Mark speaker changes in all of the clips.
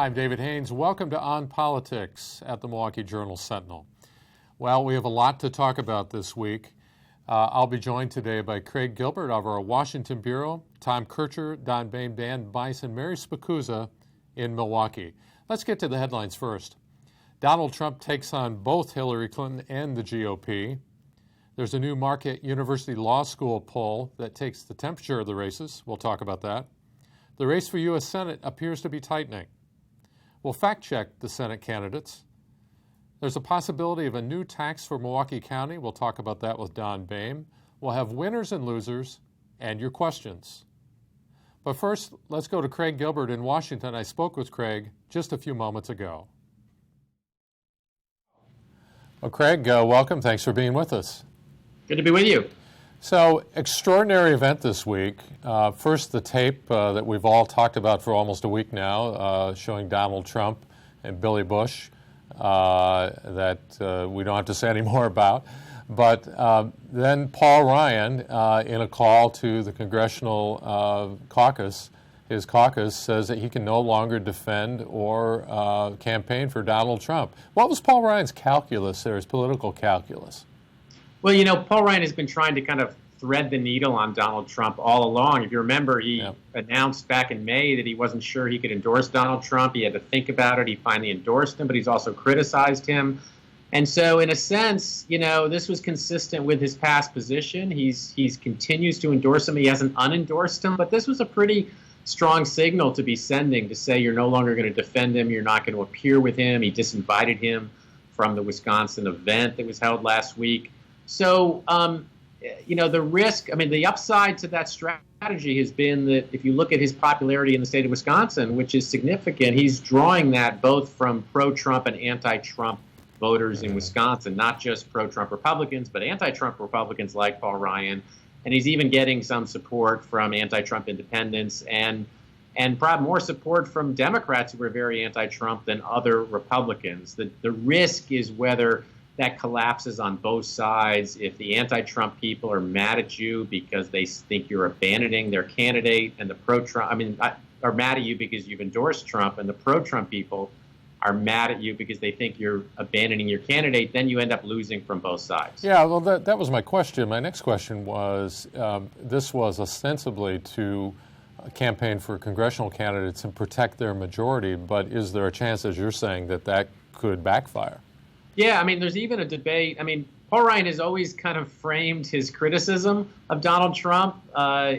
Speaker 1: I'm David Haynes. Welcome to On Politics at the Milwaukee Journal Sentinel. Well, we have a lot to talk about this week. I'll be joined today by Craig Gilbert of our Washington Bureau, Tom Kercher, Don Bain, Dan Bice, and Mary Spicuzza in Milwaukee. Let's get to the headlines first. Donald Trump takes on both Hillary Clinton and the GOP. There's a new Marquette University Law School poll that takes the temperature of the races. We'll talk about that. The race for U.S. Senate appears to be tightening. We'll fact-check the Senate candidates. There's a possibility of a new tax for Milwaukee County. We'll talk about that with Don Bain. We'll have winners and losers and your questions. But first, let's go to Craig Gilbert in Washington. I spoke with Craig just a few moments ago. Well, Craig, welcome. Thanks for being with us.
Speaker 2: Good to be with you.
Speaker 1: So, extraordinary event this week. First, the tape that we've all talked about for almost a week now, showing Donald Trump and Billy Bush, that we don't have to say any more about. But then Paul Ryan, in a call to the congressional caucus, his caucus says that he can no longer defend or campaign for Donald Trump. What was Paul Ryan's calculus there, his political calculus?
Speaker 2: Well, you know, Paul Ryan has been trying to kind of thread the needle on Donald Trump all along. If you remember, he announced back in May that he wasn't sure he could endorse Donald Trump. He had to think about it. He finally endorsed him, but he's also criticized him. And so, in a sense, you know, this was consistent with his past position. He's continues to endorse him. He hasn't unendorsed him, but this was a pretty strong signal to be sending to say you're no longer going to defend him. You're not going to appear with him. He disinvited him from the Wisconsin event that was held last week. So, you know, the upside to that strategy has been that if you look at his popularity in the state of Wisconsin, which is significant, he's drawing that both from pro-Trump and anti-Trump voters in Wisconsin, not just pro-Trump Republicans, but anti-Trump Republicans like Paul Ryan. And he's even getting some support from anti-Trump independents and probably more support from Democrats who are very anti-Trump than other Republicans. The risk is whether that collapses on both sides. If the anti-Trump people are mad at you because they think you're abandoning their candidate, and the pro-Trump, are mad at you because you've endorsed Trump, and the pro-Trump people are mad at you because they think you're abandoning your candidate, then you end up losing from both sides.
Speaker 1: Yeah, well, that was my question. My next question was, this was ostensibly to campaign for congressional candidates and protect their majority, but is there a chance, as you're saying, that could backfire?
Speaker 2: Yeah, I mean, there's even a debate. I mean, Paul Ryan has always kind of framed his criticism of Donald Trump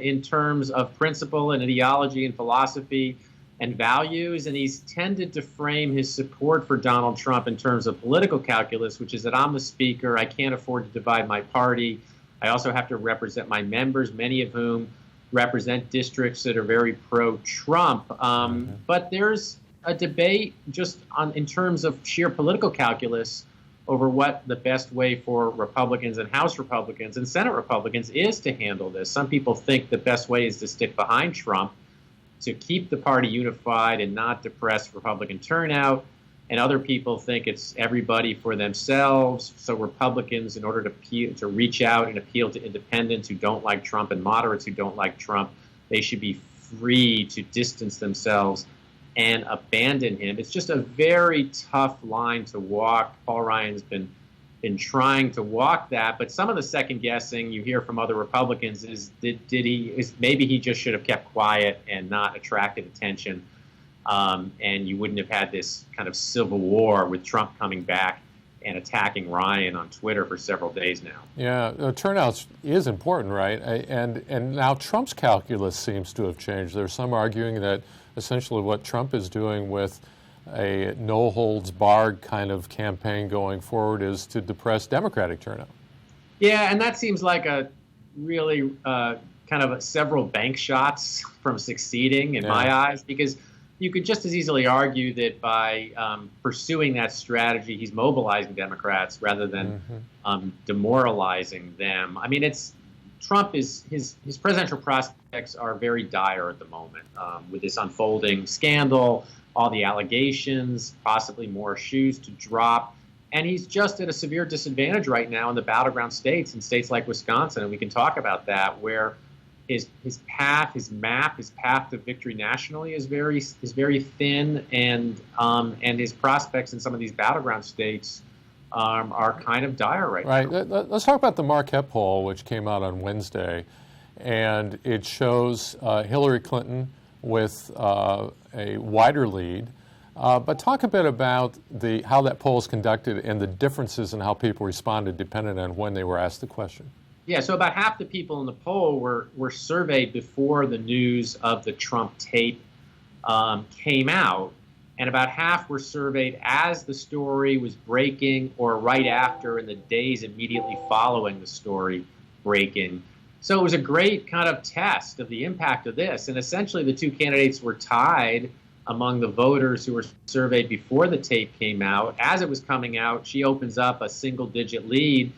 Speaker 2: in terms of principle and ideology and philosophy and values, and he's tended to frame his support for Donald Trump in terms of political calculus, which is that I'm the speaker, I can't afford to divide my party, I also have to represent my members, many of whom represent districts that are very pro-Trump. But there's a debate just in terms of sheer political calculus over what the best way for Republicans and House Republicans and Senate Republicans is to handle this. Some people think the best way is to stick behind Trump to keep the party unified and not depress Republican turnout. And other people think it's everybody for themselves. So Republicans, in order to reach out and appeal to independents who don't like Trump and moderates who don't like Trump, they should be free to distance themselves and abandon him. It's just a very tough line to walk. Paul Ryan's been trying to walk that, but some of the second guessing you hear from other Republicans is maybe he just should have kept quiet and not attracted attention, and you wouldn't have had this kind of civil war with Trump coming back and attacking Ryan on Twitter for several days now.
Speaker 1: Yeah, turnout is important, right? And now Trump's calculus seems to have changed. There's some arguing that essentially what Trump is doing with a no-holds-barred kind of campaign going forward is to depress Democratic turnout.
Speaker 2: Yeah, and that seems like a really kind of several bank shots from succeeding in my eyes, because you could just as easily argue that by pursuing that strategy, he's mobilizing Democrats rather than demoralizing them. I mean, Trump his presidential prospects are very dire at the moment with this unfolding scandal, all the allegations, possibly more shoes to drop. And he's just at a severe disadvantage right now in the battleground states, in states like Wisconsin, and we can talk about that, where his path, his path to victory nationally is very thin, and his prospects in some of these battleground states are kind of dire right now.
Speaker 1: Right. Let's talk about the Marquette Poll, which came out on Wednesday, and it shows Hillary Clinton with a wider lead. But talk a bit about how that poll is conducted and the differences in how people responded depending on when they were asked the question.
Speaker 2: Yeah, so about half the people in the poll were surveyed before the news of the Trump tape came out, and about half were surveyed as the story was breaking or right after in the days immediately following the story breaking. So it was a great kind of test of the impact of this, and essentially the two candidates were tied among the voters who were surveyed before the tape came out. As it was coming out, she opens up a single-digit lead.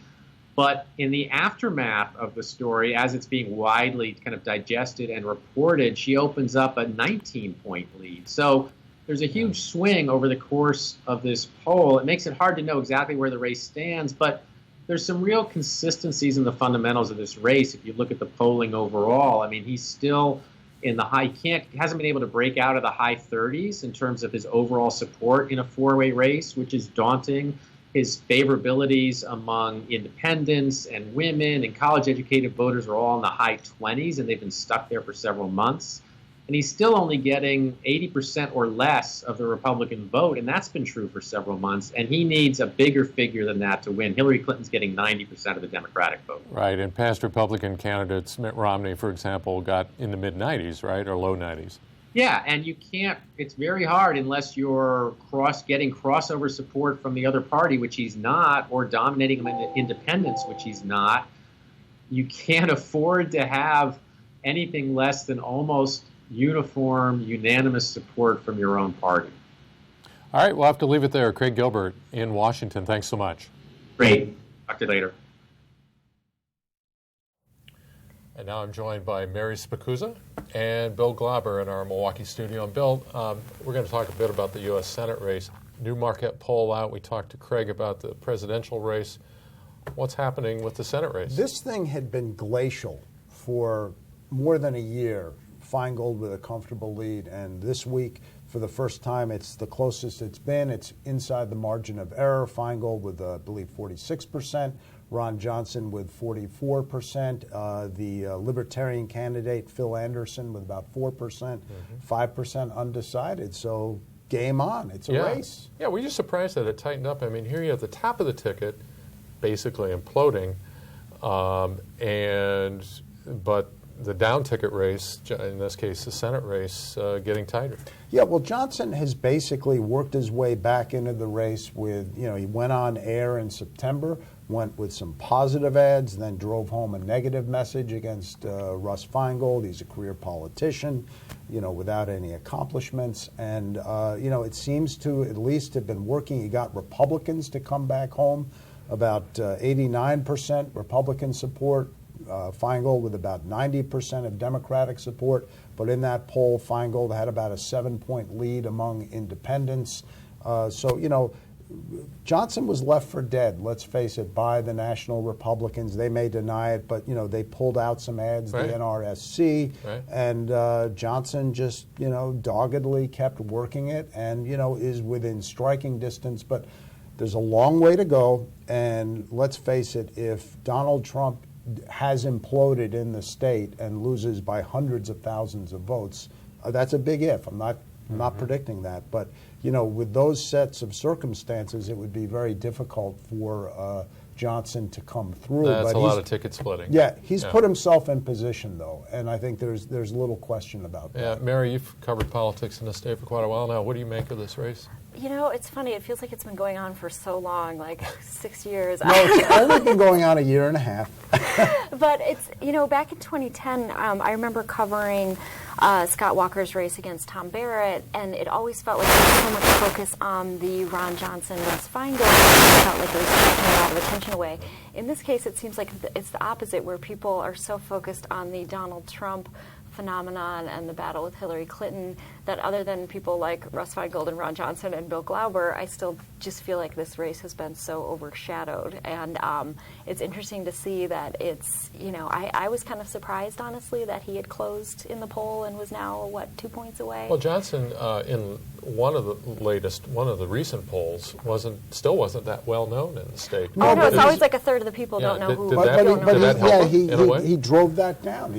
Speaker 2: But in the aftermath of the story, as it's being widely kind of digested and reported, she opens up a 19-point lead. So there's a huge swing over the course of this poll. It makes it hard to know exactly where the race stands, but there's some real consistencies in the fundamentals of this race. If you look at the polling overall, I mean, he's still in the high, hasn't been able to break out of the high 30s in terms of his overall support in a four-way race, which is daunting. His favorabilities among independents and women and college-educated voters are all in the high 20s, and they've been stuck there for several months. And he's still only getting 80% or less of the Republican vote, and that's been true for several months. And he needs a bigger figure than that to win. Hillary Clinton's getting 90% of the Democratic vote.
Speaker 1: Right, and past Republican candidates, Mitt Romney, for example, got in the mid-90s, right, or low 90s.
Speaker 2: Yeah, and you can't, it's very hard unless you're getting crossover support from the other party, which he's not, or dominating him in independents, which he's not. You can't afford to have anything less than almost uniform, unanimous support from your own party.
Speaker 1: All right, we'll have to leave it there. Craig Gilbert in Washington, thanks so much.
Speaker 2: Great. Talk to you later.
Speaker 1: And now I'm joined by Mary Spicuzza and Bill Glauber in our Milwaukee studio. And Bill, we're going to talk a bit about the U.S. Senate race. New Marquette Poll out. We talked to Craig about the presidential race. What's happening with the Senate race?
Speaker 3: This thing had been glacial for more than a year. Feingold with a comfortable lead. And this week, for the first time, it's the closest it's been. It's inside the margin of error. Feingold with, I believe, 46%. Ron Johnson with 44%, the Libertarian candidate, Phil Anderson, with about 4%, 5% undecided. So game on. It's a race.
Speaker 1: Yeah, were you surprised that it tightened up? I mean, here you have the top of the ticket basically imploding, but the down ticket race, in this case the Senate race, getting tighter.
Speaker 3: Yeah, well, Johnson has basically worked his way back into the race with, he went on air in September, went with some positive ads, then drove home a negative message against Russ Feingold. He's a career politician, without any accomplishments. And, it seems to at least have been working. He got Republicans to come back home, about 89% Republican support. Feingold with about 90% of Democratic support. But in that poll, Feingold had about a 7-point lead among independents. Johnson was left for dead, let's face it, by the national Republicans. They may deny it, but, they pulled out some ads, the NRSC, and Johnson just, doggedly kept working it and, is within striking distance. But there's a long way to go, and let's face it, if Donald Trump has imploded in the state and loses by hundreds of thousands of votes, that's a big if. I'm not predicting that, but with those sets of circumstances, it would be very difficult for Johnson to come through.
Speaker 1: That's a lot of ticket splitting.
Speaker 3: Yeah, he's put himself in position, though, and I think there's little question about that.
Speaker 1: Yeah, Mary, you've covered politics in the state for quite a while now. What do you make of this race?
Speaker 4: It's funny. It feels like it's been going on for so long, like 6 years.
Speaker 3: No, it's only been going on a year and a half.
Speaker 4: But it's, back in 2010, I remember covering Scott Walker's race against Tom Barrett, and it always felt like there was so much focus on the Ron Johnson, Russ Feingold. It felt like it was taking a lot of attention away. In this case, it seems like it's the opposite, where people are so focused on the Donald Trump phenomenon and the battle with Hillary Clinton, that other than people like Russ Feingold and Ron Johnson and Bill Glauber, I still just feel like this race has been so overshadowed. And it's interesting to see that it's, I was kind of surprised, honestly, that he had closed in the poll and was now, 2 points away?
Speaker 1: Well, Johnson, in one of the recent polls, still wasn't that well known in the state.
Speaker 4: No, it's always like a third of the people don't know who.
Speaker 1: Did that help him in a way?
Speaker 3: He drove that down.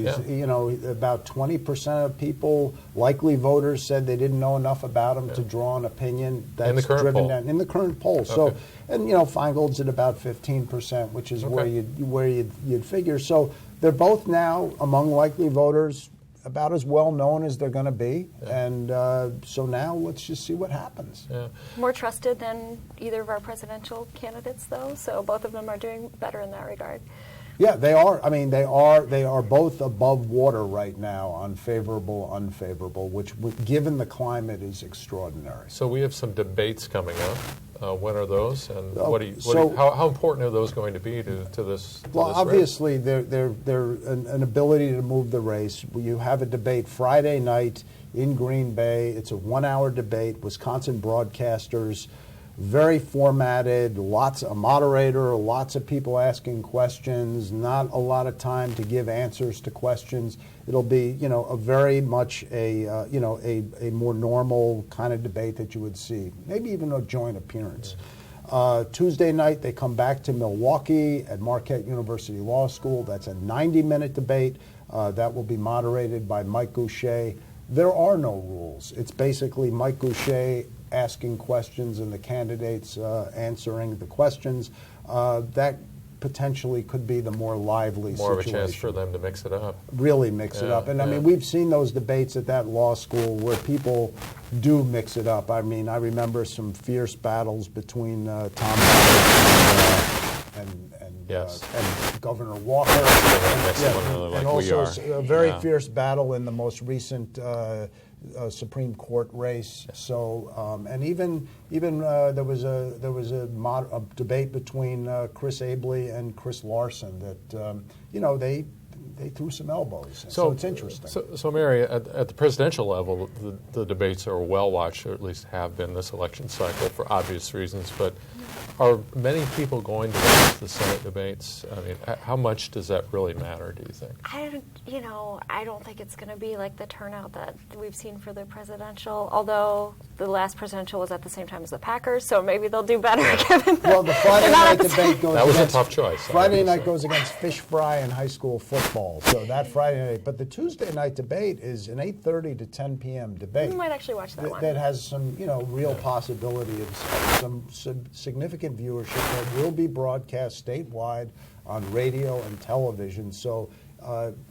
Speaker 3: About 20% of people, likely voters, said they didn't know enough about him to draw an opinion. That's
Speaker 1: in the current
Speaker 3: driven
Speaker 1: poll.
Speaker 3: down in the current poll.
Speaker 1: Okay.
Speaker 3: So, and Feingold's at about 15%, which is where you'd figure. So they're both now among likely voters about as well known as they're going to be, and so now let's just see what happens.
Speaker 1: Yeah.
Speaker 4: More trusted than either of our presidential candidates, though, so both of them are doing better in that regard.
Speaker 3: Yeah, they are. I mean, they are both above water right now on favorable, unfavorable, which, given the climate, is extraordinary.
Speaker 1: So we have some debates coming up. When are those, and how important are those going to be to this?
Speaker 3: Well, obviously, they're an ability to move the race. You have a debate Friday night in Green Bay. It's a 1-hour debate. Wisconsin broadcasters, very formatted. A moderator, lots of people asking questions. Not a lot of time to give answers to questions. It'll be, a very much a more normal kind of debate that you would see. Maybe even a joint appearance. Tuesday night, they come back to Milwaukee at Marquette University Law School. That's a 90-minute debate that will be moderated by Mike Goucher. There are no rules. It's basically Mike Goucher asking questions and the candidates answering the questions. That potentially could be the more lively situation.
Speaker 1: More of a chance for them to mix it up.
Speaker 3: Really mix it up. And I mean, we've seen those debates at that law school where people do mix it up. I mean, I remember some fierce battles between Tom Ballard and Governor Walker. And also a very fierce battle in the most recent Supreme Court race. So, and even there was a debate between Chris Abele and Chris Larson that they threw some elbows. So it's interesting.
Speaker 1: So Mary, at the presidential level, the debates are well watched, or at least have been this election cycle for obvious reasons. But are many people going to watch the Senate debates? I mean, how much does that really matter, do you think?
Speaker 4: I don't think it's going to be like the turnout that we've seen for the presidential, although the last presidential was at the same time as the Packers, so maybe they'll do better.
Speaker 3: Well, the Friday night debate goes
Speaker 1: That was a tough choice.
Speaker 3: Friday night goes against fish fry and high school football, so that Friday night. But the Tuesday night debate is an 8:30 to 10 p.m. debate.
Speaker 4: You might actually watch that one.
Speaker 3: That has some, real possibility of some significant viewership that will be broadcast statewide on radio and television. So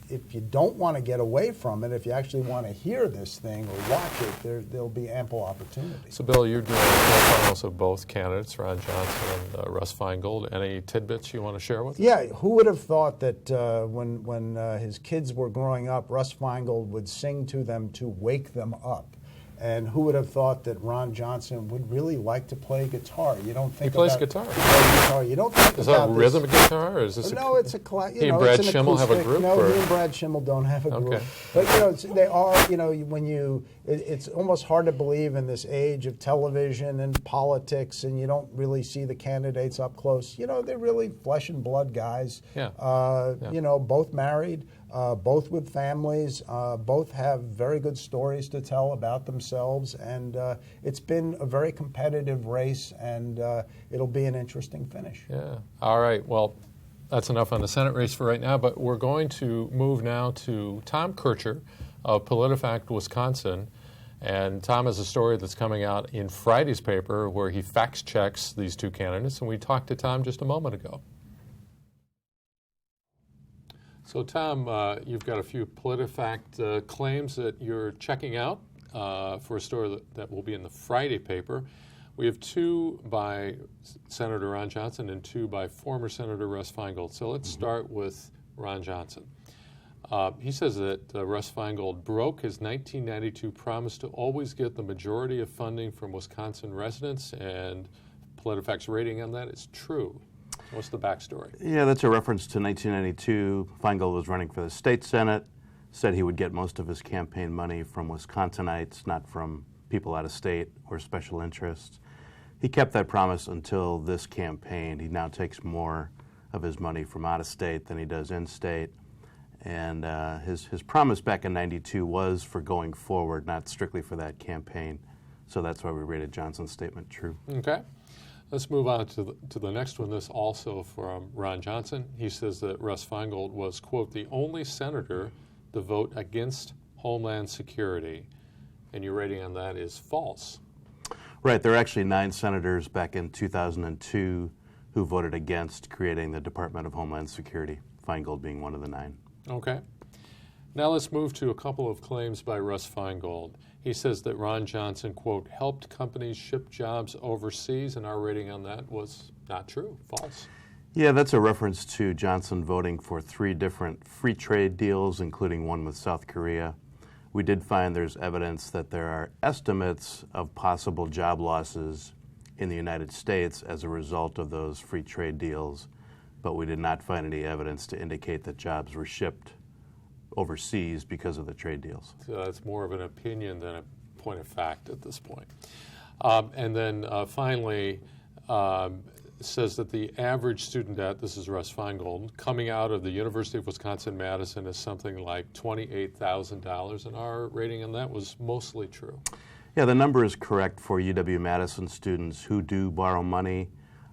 Speaker 3: if you don't want to get away from it, if you actually want to hear this thing or watch it, there'll be ample opportunity.
Speaker 1: So, Bill, you're doing profiles of both candidates, Ron Johnson and Russ Feingold. Any tidbits you want to share with us?
Speaker 3: Yeah, who would have thought that when his kids were growing up, Russ Feingold would sing to them to wake them up? And who would have thought that Ron Johnson would really like to play guitar? You don't think
Speaker 1: he plays guitar.
Speaker 3: You don't think
Speaker 1: is
Speaker 3: about
Speaker 1: that a rhythm guitar, or is this?
Speaker 3: No, it's a
Speaker 1: he and Brad Schimmel have a group.
Speaker 3: No, he and Brad Schimmel don't have a group.
Speaker 1: Okay.
Speaker 3: But they are. It's almost hard to believe in this age of television and politics, and you don't really see the candidates up close. They're really flesh and blood guys.
Speaker 1: Yeah.
Speaker 3: Both married. Both with families, both have very good stories to tell about themselves, and it's been a very competitive race, and it'll be an interesting finish.
Speaker 1: Yeah. All right. Well, that's enough on the Senate race for right now, but we're going to move now to Tom Kercher of Politifact, Wisconsin. And Tom has a story that's coming out in Friday's paper where he fact checks these two candidates, and we talked to Tom just a moment ago. So, Tom, you've got a few Politifact claims that you're checking out for a story that will be in the Friday paper. We have two by Senator Ron Johnson and two by former Senator Russ Feingold. So let's start with Ron Johnson. He says that Russ Feingold broke his 1992 promise to always get the majority of funding from Wisconsin residents, and Politifact's rating on that is true. What's the backstory?
Speaker 5: Yeah, that's a reference to 1992. Feingold was running for the state Senate. said he would get most of his campaign money from Wisconsinites, not from people out of state or special interests. He kept that promise until this campaign. He now takes more of his money from out of state than he does in state. And his promise back in '92 was for going forward, not strictly for that campaign. So that's why we rated Johnson's statement true.
Speaker 1: Okay. Let's move on to the next one. This also from Ron Johnson. He says that Russ Feingold was, quote, the only senator to vote against Homeland Security. And your rating on that is false.
Speaker 5: Right. There were actually 9 senators back in 2002 who voted against creating the Department of Homeland Security, Feingold being one of the 9.
Speaker 1: Okay. Now let's move to a couple of claims by Russ Feingold. He says that Ron Johnson, quote, helped companies ship jobs overseas, and our rating on that was not true, false.
Speaker 5: Yeah, that's a reference to Johnson voting for 3 different free trade deals, including one with South Korea. We did find there's evidence that there are estimates of possible job losses in the United States as a result of those free trade deals, but we did not find any evidence to indicate that jobs were shipped overseas because of the trade deals.
Speaker 1: So that's more of an opinion than a point of fact at this point. And then finally, says that the average student debt, this is Russ Feingold, coming out of the University of Wisconsin-Madison is something like $28,000, and our rating on that was mostly true.
Speaker 5: Yeah, the number is correct for UW-Madison students who do borrow money.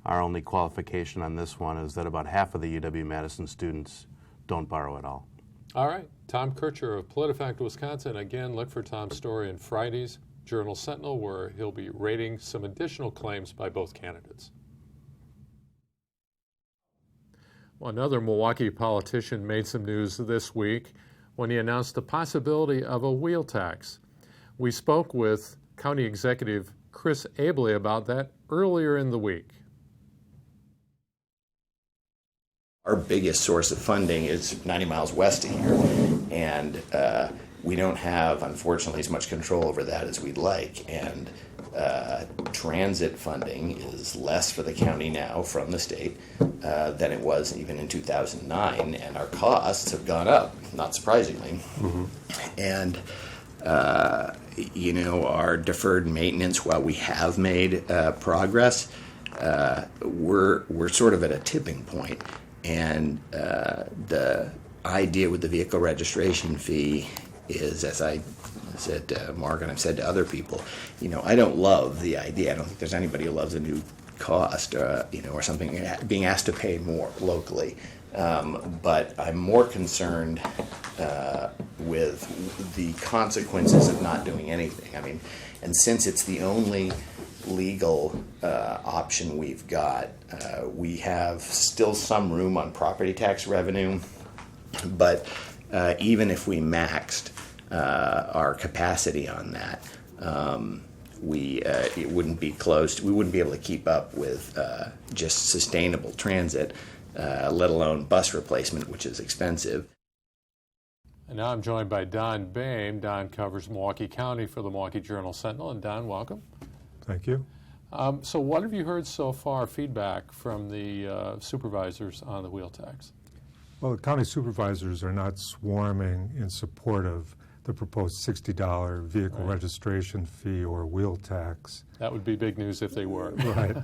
Speaker 5: Our only qualification on this one is that about half of the UW-Madison students don't borrow at all.
Speaker 1: All right, Tom Kercher of Politifact, Wisconsin. Again, look for Tom's story in Friday's Journal Sentinel, where he'll be rating some additional claims by both candidates. Well, another Milwaukee politician made some news this week when he announced the possibility of a wheel tax. We spoke with County Executive Chris Abley about that earlier in the week.
Speaker 6: Our biggest source of funding is 90 miles west of here, and we don't have, unfortunately, as much control over that as we'd like. And transit funding is less for the county now from the state than it was even in 2009, and our costs have gone up, not surprisingly. Mm-hmm. And our deferred maintenance, while we have made progress, we're sort of at a tipping point. And the idea with the vehicle registration fee is, as I said to Mark and I've said to other people, I don't love the idea. I don't think there's anybody who loves a new cost, or something, being asked to pay more locally. But I'm more concerned with the consequences of not doing anything. I mean, and since it's the only legal option we've got, we have still some room on property tax revenue, but even if we maxed our capacity on that, it wouldn't be close. We wouldn't be able to keep up with just sustainable transit, let alone bus replacement, which is expensive.
Speaker 1: And now I'm joined by Don Boehm. Don covers Milwaukee County for the Milwaukee Journal Sentinel. And Don, welcome.
Speaker 7: Thank you.
Speaker 1: So what have you heard so far, feedback from the supervisors on the wheel tax?
Speaker 7: Well, the county supervisors are not swarming in support of the proposed $60 vehicle registration fee or wheel tax.
Speaker 1: That would be big news if they were.
Speaker 7: Right.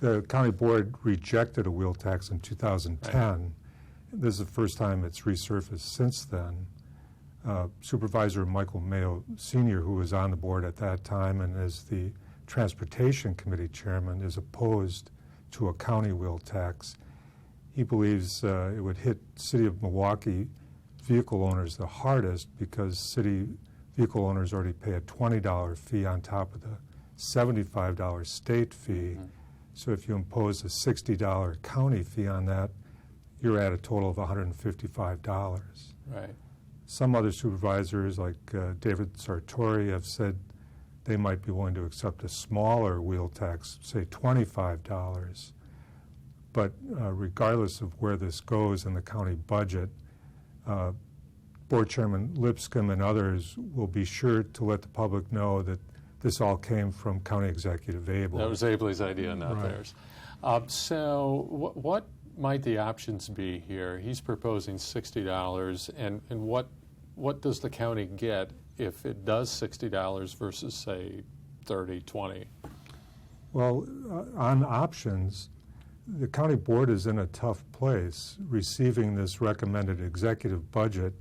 Speaker 7: The county board rejected a wheel tax in 2010. Right. This is the first time it's resurfaced since then. Supervisor Michael Mayo Sr., who was on the board at that time and is the Transportation Committee chairman, is opposed to a county wheel tax. He believes it would hit City of Milwaukee vehicle owners the hardest because city vehicle owners already pay a $20 fee on top of the $75 state fee. Mm-hmm. So if you impose a $60 county fee on that, you're at a total of $155.
Speaker 1: Right.
Speaker 7: Some other supervisors, like David Sartori, have said they might be willing to accept a smaller wheel tax, say $25. But regardless of where this goes in the county budget, Board Chairman Lipscomb and others will be sure to let the public know that this all came from County Executive Abley.
Speaker 1: That was Abley's idea, not theirs. So what might the options be here? He's proposing $60, and what what does the county get if it does $60 versus, say, 30, 20?
Speaker 7: Well, on options, the county board is in a tough place receiving this recommended executive budget.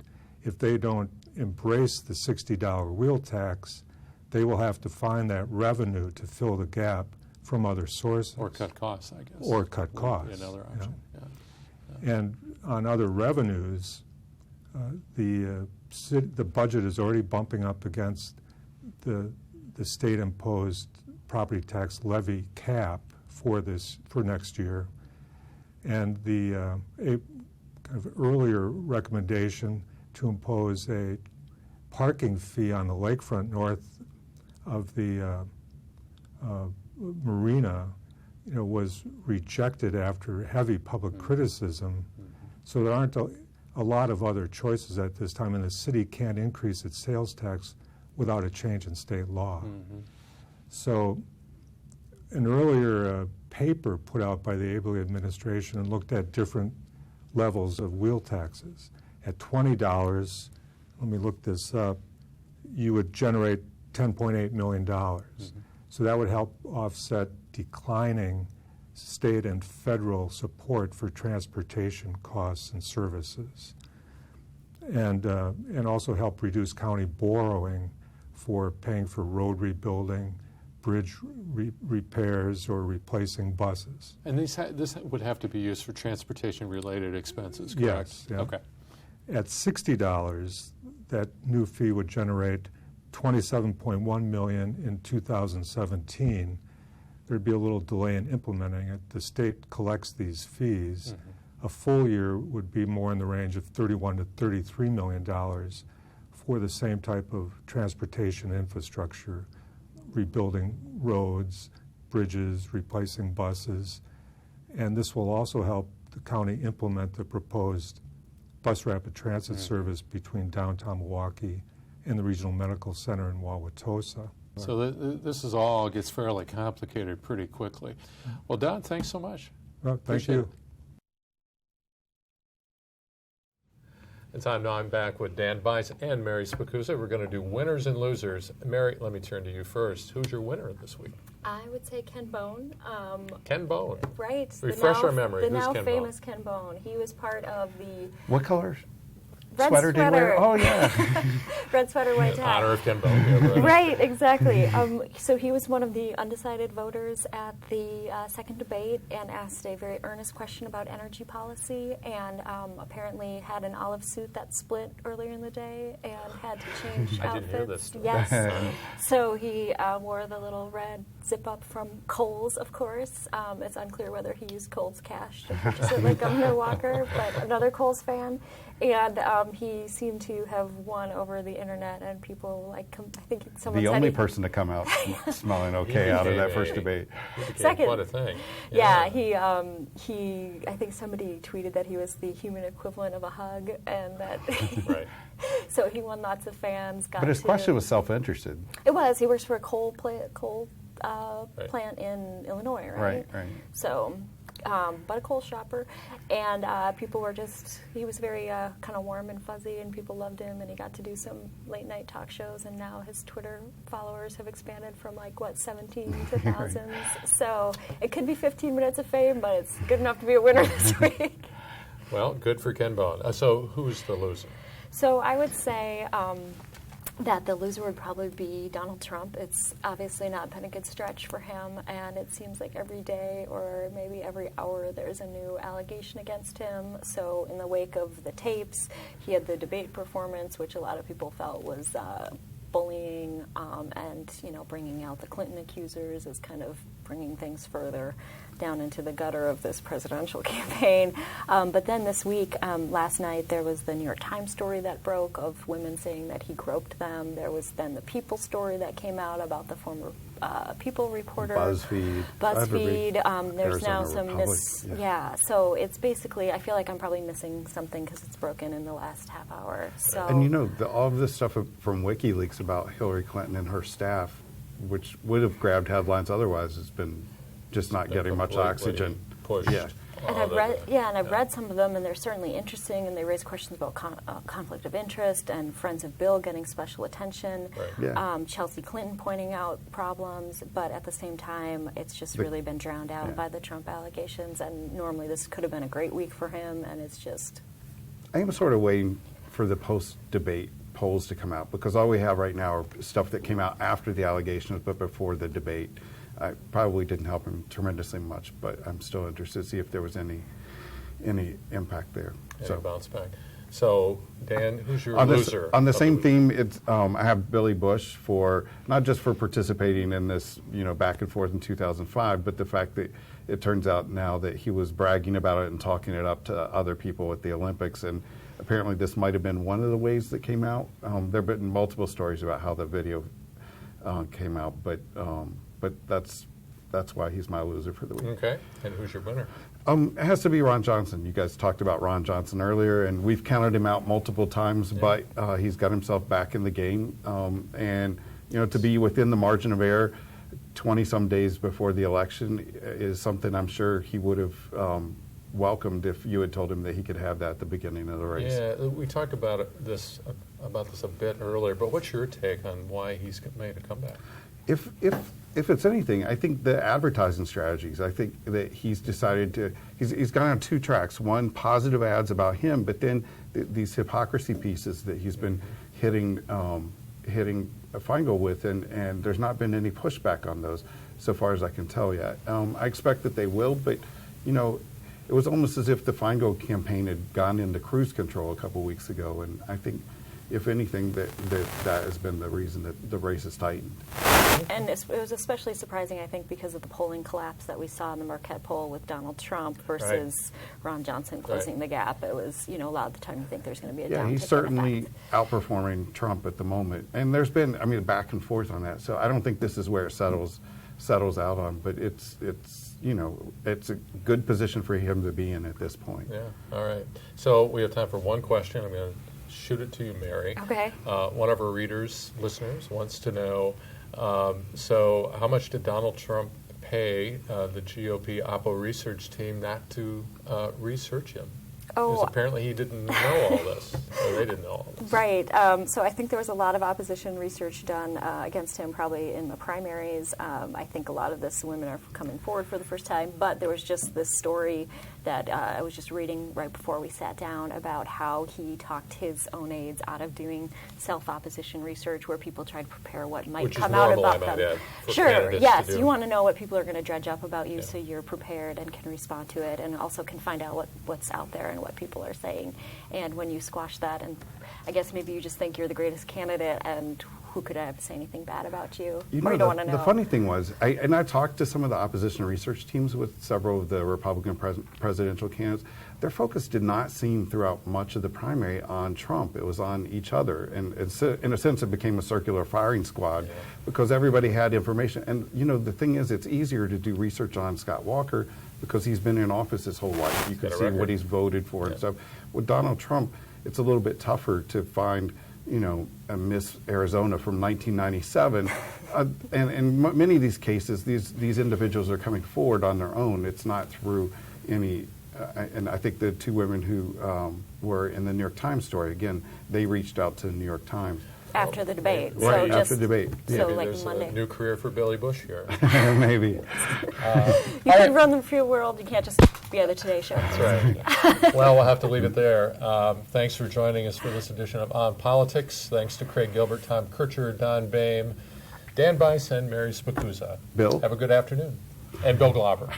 Speaker 7: If they don't embrace the $60 wheel tax, they will have to find that revenue to fill the gap from other sources.
Speaker 1: Or cut costs, I guess.
Speaker 7: Or cut costs.
Speaker 1: Would be another option,
Speaker 7: And on other revenues, the budget is already bumping up against the state-imposed property tax levy cap for next year, and the a kind of earlier recommendation to impose a parking fee on the lakefront north of the marina, was rejected after heavy public criticism. So there aren't a lot of other choices at this time, and the city can't increase its sales tax without a change in state law. So an earlier paper put out by the Abley administration looked at different levels of wheel taxes. At $20, let me look this up, you would generate $10.8 million. So that would help offset declining state and federal support for transportation costs and services, and also help reduce county borrowing for paying for road rebuilding, bridge repairs, or replacing buses.
Speaker 1: And this would have to be used for transportation-related expenses, correct?
Speaker 7: Yes. Yeah.
Speaker 1: Okay.
Speaker 7: At $60, that new fee would generate $27.1 million in 2017. There'd be a little delay in implementing it. The state collects these fees. A full year would be more in the range of $31 to $33 million for the same type of transportation infrastructure, rebuilding roads, bridges, replacing buses. And this will also help the county implement the proposed bus rapid transit service between downtown Milwaukee and the Regional Medical Center in Wauwatosa.
Speaker 1: So this is all gets fairly complicated pretty quickly. Well, Don, thanks so much.
Speaker 7: Well, thank you.
Speaker 1: And now I'm back with Dan Weiss and Mary Spicuzza. We're going to do winners and losers. Mary, let me turn to you first. Who's your winner this week?
Speaker 4: I would say Ken Bone.
Speaker 1: Ken Bone.
Speaker 4: Right.
Speaker 1: Refresh our memory.
Speaker 4: The
Speaker 1: Who's
Speaker 4: now
Speaker 1: Ken
Speaker 4: famous Ken Bone. He was part of the
Speaker 8: What color
Speaker 4: red
Speaker 8: sweater did he wear? Oh, yeah.
Speaker 4: red sweater, white
Speaker 1: In
Speaker 4: tie.
Speaker 1: honor of Ken Bone. Yeah,
Speaker 4: Right, exactly. So he was one of the undecided voters at the second debate and asked a very earnest question about energy policy, and apparently had an olive suit that split earlier in the day and had to change
Speaker 1: I
Speaker 4: outfits.
Speaker 1: didn't hear this story.
Speaker 4: Yes. So he wore the little red zip-up from Kohl's, of course. It's unclear whether he used Kohl's cash to purchase it like Governor Walker, but another Kohl's fan. And he seemed to have won over the internet, and people I think someone
Speaker 8: The
Speaker 4: said
Speaker 8: only
Speaker 4: he-
Speaker 8: person to come out smelling okay out of that first debate.
Speaker 4: Second.
Speaker 1: What a thing.
Speaker 4: Yeah, he I think somebody tweeted that he was the human equivalent of a hug, and that
Speaker 1: Right.
Speaker 4: so he won lots of fans.
Speaker 8: But his question was self-interested.
Speaker 4: It was. He works for a coal plant in Illinois, right?
Speaker 8: Right.
Speaker 4: So, but a coal shopper, and people were he was very kind of warm and fuzzy, and people loved him, and he got to do some late night talk shows, and now his Twitter followers have expanded from 17 to thousands. So it could be 15 minutes of fame, but it's good enough to be a winner this week.
Speaker 1: Well, good for Ken Bone. So who's the loser?
Speaker 4: So I would say that the loser would probably be Donald Trump. It's obviously not been a good stretch for him, and it seems like every day or maybe every hour there's a new allegation against him. So in the wake of the tapes, he had the debate performance, which a lot of people felt was bullying, and bringing out the Clinton accusers is kind of bringing things further down into the gutter of this presidential campaign. But then this week, last night, there was the New York Times story that broke of women saying that he groped them. There was then the People story that came out about the former People reporter.
Speaker 8: BuzzFeed.
Speaker 4: There's now
Speaker 8: Arizona
Speaker 4: some so it's basically, I feel like I'm probably missing something because it's broken in the last half hour. So
Speaker 8: And all of this stuff from WikiLeaks about Hillary Clinton and her staff, which would have grabbed headlines otherwise, has been just not getting much
Speaker 1: Completely
Speaker 8: oxygen.
Speaker 1: pushed.
Speaker 8: Yeah.
Speaker 4: And I've read some of them, and they're certainly interesting, and they raise questions about conflict of interest and friends of Bill getting special attention.
Speaker 8: Right. Yeah.
Speaker 4: Chelsea Clinton pointing out problems, but at the same time, it's just really been drowned out by the Trump allegations. And normally, this could have been a great week for him, and it's just.
Speaker 8: I am sort of waiting for the post-debate polls to come out, because all we have right now are stuff that came out after the allegations but before the debate. I probably didn't help him tremendously much, but I'm still interested to see if there was any impact there.
Speaker 1: Any bounce back. So, Dan, who's your loser?
Speaker 8: On the same theme, it's I have Billy Bush for not just for participating in this, back and forth in 2005, but the fact that it turns out now that he was bragging about it and talking it up to other people at the Olympics, and apparently this might have been one of the ways that came out. There have been multiple stories about how the video came out, but that's why he's my loser for the week.
Speaker 1: Okay, and who's your winner?
Speaker 8: It has to be Ron Johnson. You guys talked about Ron Johnson earlier, and we've counted him out multiple times, but he's got himself back in the game. And to be within the margin of error 20-some days before the election is something I'm sure he would have welcomed if you had told him that he could have that at the beginning of the race.
Speaker 1: Yeah, we talked about this a bit earlier, but what's your take on why he's made a comeback?
Speaker 8: If it's anything, I think the advertising strategies. I think that he's decided to. He's gone on two tracks. One, positive ads about him, but then these hypocrisy pieces that he's been hitting Feingold with, and there's not been any pushback on those so far as I can tell yet. I expect that they will, but it was almost as if the Feingold campaign had gone into cruise control a couple weeks ago, and I think, if anything, that has been the reason that the race has tightened.
Speaker 4: And it was especially surprising, I think, because of the polling collapse that we saw in the Marquette Poll with Donald Trump versus Ron Johnson closing the gap. It was, a lot of the time you think there's going to be a downtick.
Speaker 8: Yeah, he's certainly outperforming Trump at the moment. And there's been, back and forth on that. So I don't think this is where it settles out on. But it's a good position for him to be in at this point.
Speaker 1: Yeah, all right. So we have time for one question. I'm going to shoot it to you, Mary.
Speaker 4: Okay.
Speaker 1: One of our listeners, wants to know, so how much did Donald Trump pay the GOP Oppo research team not to research him? Because apparently he didn't know all this, or they didn't know all this.
Speaker 4: Right. So I think there was a lot of opposition research done against him, probably in the primaries. I think a lot of this women are coming forward for the first time, but there was just this story that I was just reading right before we sat down about how he talked his own aides out of doing self-opposition research, where people tried to prepare what might come out about them. Sure. Yes. You want to know what people are going to dredge up about you, so you're prepared and can respond to it, and also can find out what's out there and what people are saying. And when you squash that, and I guess maybe you just think you're the greatest candidate, and who could I have to say anything bad about you? You don't want to know.
Speaker 8: The funny thing was, I talked to some of the opposition research teams with several of the Republican presidential candidates. Their focus did not seem throughout much of the primary on Trump. It was on each other. And in a sense, it became a circular firing squad because everybody had information. And, the thing is, it's easier to do research on Scott Walker because he's been in office his whole life. You can see what he's voted for and stuff. With Donald Trump, it's a little bit tougher to find a Miss Arizona from 1997. And in many of these cases, these individuals are coming forward on their own. It's not through any, and I think the two women who were in the New York Times story, again, they reached out to the New York Times.
Speaker 4: After the debate.
Speaker 8: Right, so after the debate.
Speaker 4: So like
Speaker 1: there's
Speaker 4: Monday.
Speaker 1: A new career for Billy Bush here.
Speaker 8: Maybe.
Speaker 4: You can run the free world. You can't just be on the Today Show.
Speaker 1: That's right. Well, we'll have to leave it there. Thanks for joining us for this edition of On Politics. Thanks to Craig Gilbert, Tom Kercher, Don Boehm, Dan Bice, and Mary Spacuzza.
Speaker 8: Bill.
Speaker 1: Have a good afternoon. And Bill Glauber.